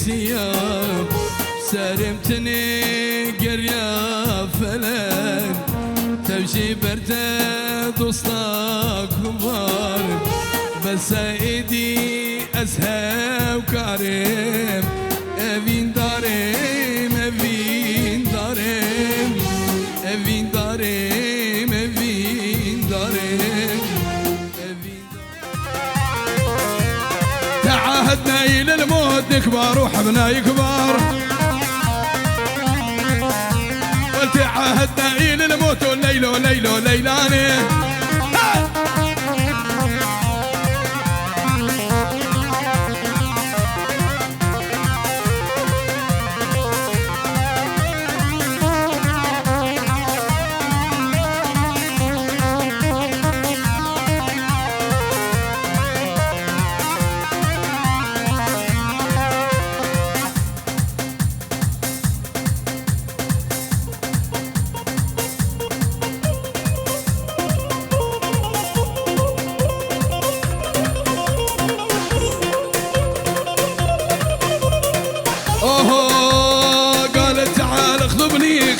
زياب سرمتني قريا فلان تمشي برتا دوستك كبار بس ايدي اسهى وكريم evin darım evin darım evin darım evin darım تعاهدنا إلى الموت نكبر وحبنا يكبر قلت تعاهدنا إلى الموت وليلو ليلو ليلاني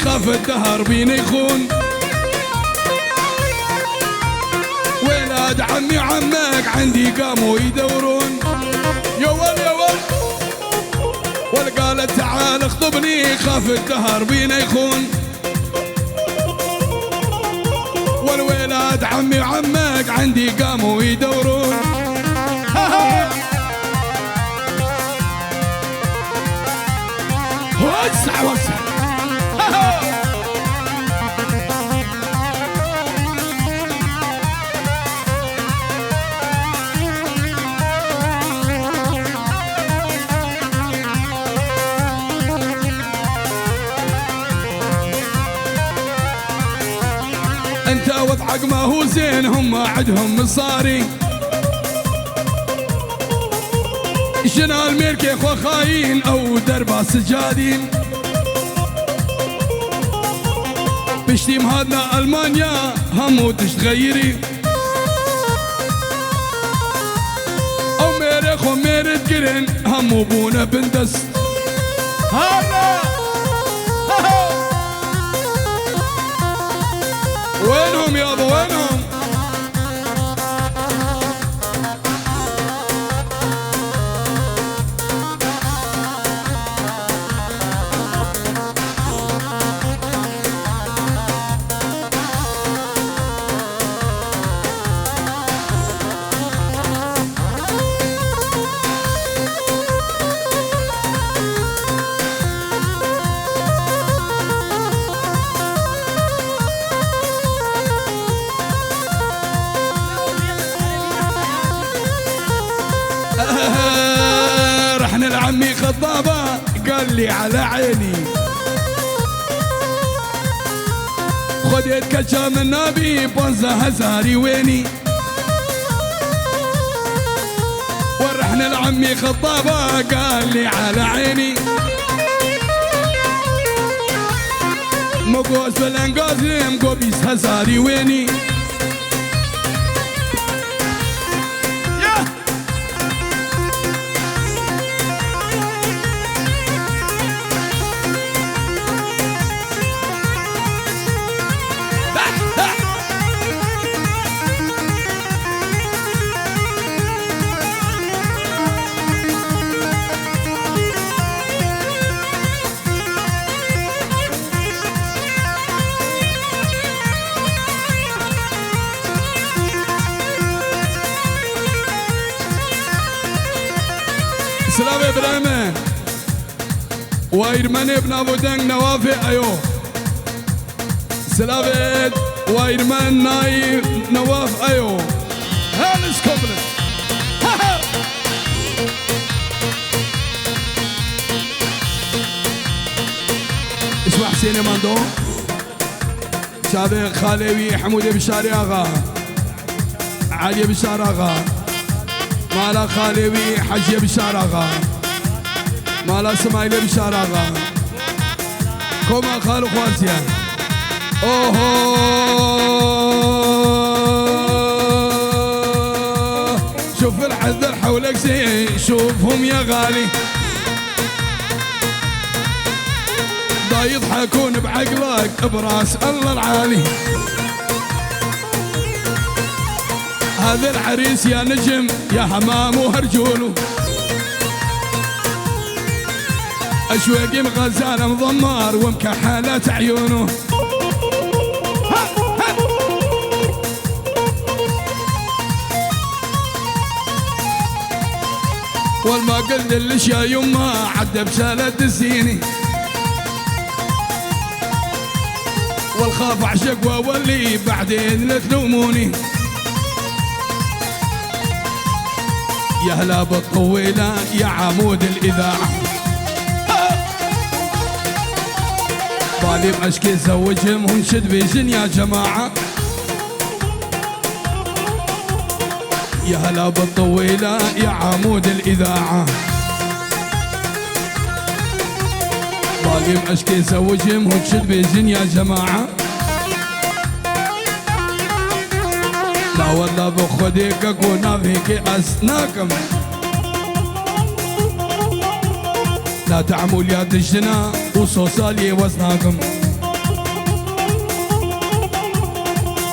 خاف الدهر بينا يخون ولاد عمي عمك عندي قاموا يدورون يا ول يا ول والقالت تعال اخطبني خاف الدهر بينا يخون والولاد عمي وعمك عندي قاموا يدورون وسع وسع انت وضعك ما هو زين هم عدهم مصاري شنال ميركي خو خاين او دربا سجادين بشتيم هادنا المانيا همو تشتغيري او ميري خو ميري تقرن همو بونا بندس هلا وينهم يابا وينهم رحنا لعمي خطابة قال لي على عيني خديت كشام النبي بنزة هزاري ويني ورحنا لعمي خطابة قال لي على عيني مقوس بالانقاز مقوبيس هزاري ويني سلام ابراهيم وايرمان ابن ابو دنگ نوافي ايو سلام وايرمان ناي نواف ايو هالس كوبلت اسمع حسين ماندو سابق خالوي حمود بشاري اغا علي بشار اغا مالا خالوي حجي بشار اغا مالا سمايل بشار اغا كوما خالو خوارتيا اوهو شوف الحذر حولك زين شوفهم يا غالي والله يضحكون بعقلك براس الله العالي. هذا العريس يا نجم يا همام وهرجوله، أشواقي مغزالة مضمار ومكحلات عيونه. والما قلت لش يا يما عدى بسالة الزيني، والخاف عشق وولي بعدين لا تلوموني. يا هلا بالطويلة يا عمود الإذاعة، بالي بعشقي زوجهم ونشد بيزن يا جماعة. يا هلا بالطويلة يا عمود الإذاعة، بالي بعشقي زوجهم ونشد بيزن يا جماعة. لا والله بخديك اكون فيك اسناكم، لا تعمل يا دجنا وصوصالي وزناكم.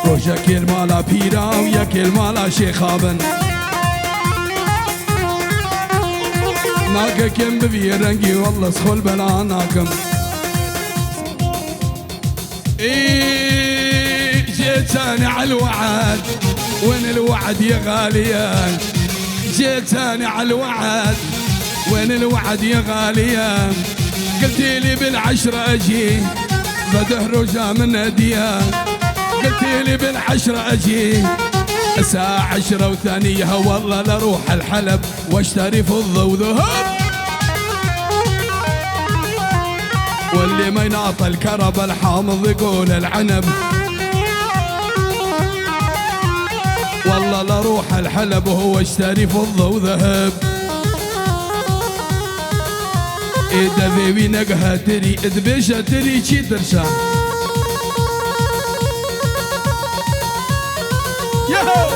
روجا كل مالا بيرا ويا كل مالا شيخابن، ناكا كم ببيرنجي والله سخول بلا ناكم. جيتاني على الوعد وين الوعد يا غاليان، جيتاني على الوعد وين الوعد يا غاليان. قلتي لي بالعشرة اجي بده رجا من هديان، قلتي لي بالعشرة اجي الساعة 10 وثانية والله لروح الحلب واشتري فضة وذهب. واللي ما يناطى الكرب الحامض يقول العنب، والله لروح الحلب وهو اشتري فضة وذهب. إذا ذيبي نقها تري إذبيشة تري شي درشان. ياهو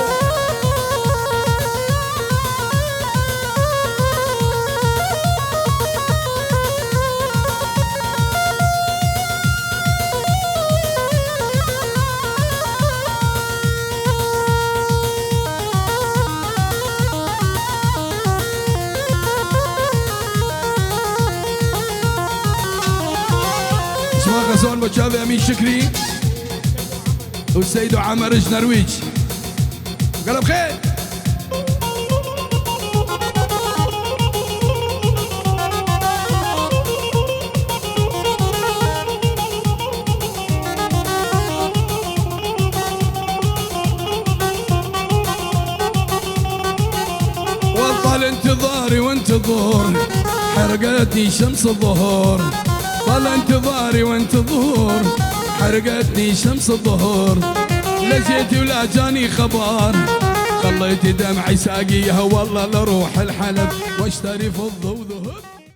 اسمها غزال وجابي أمين شكري والسيد عمر جنرويج. قلب خير وطال انتظاري وانتظور حرقتني شمس الظهور، طال انتظاري وانتظور حرقتني شمس الظهور. لا جيتي ولا جاني خبر خليتي دمعي ساقيها والله لروح الحلب واشتري فضة وذهب.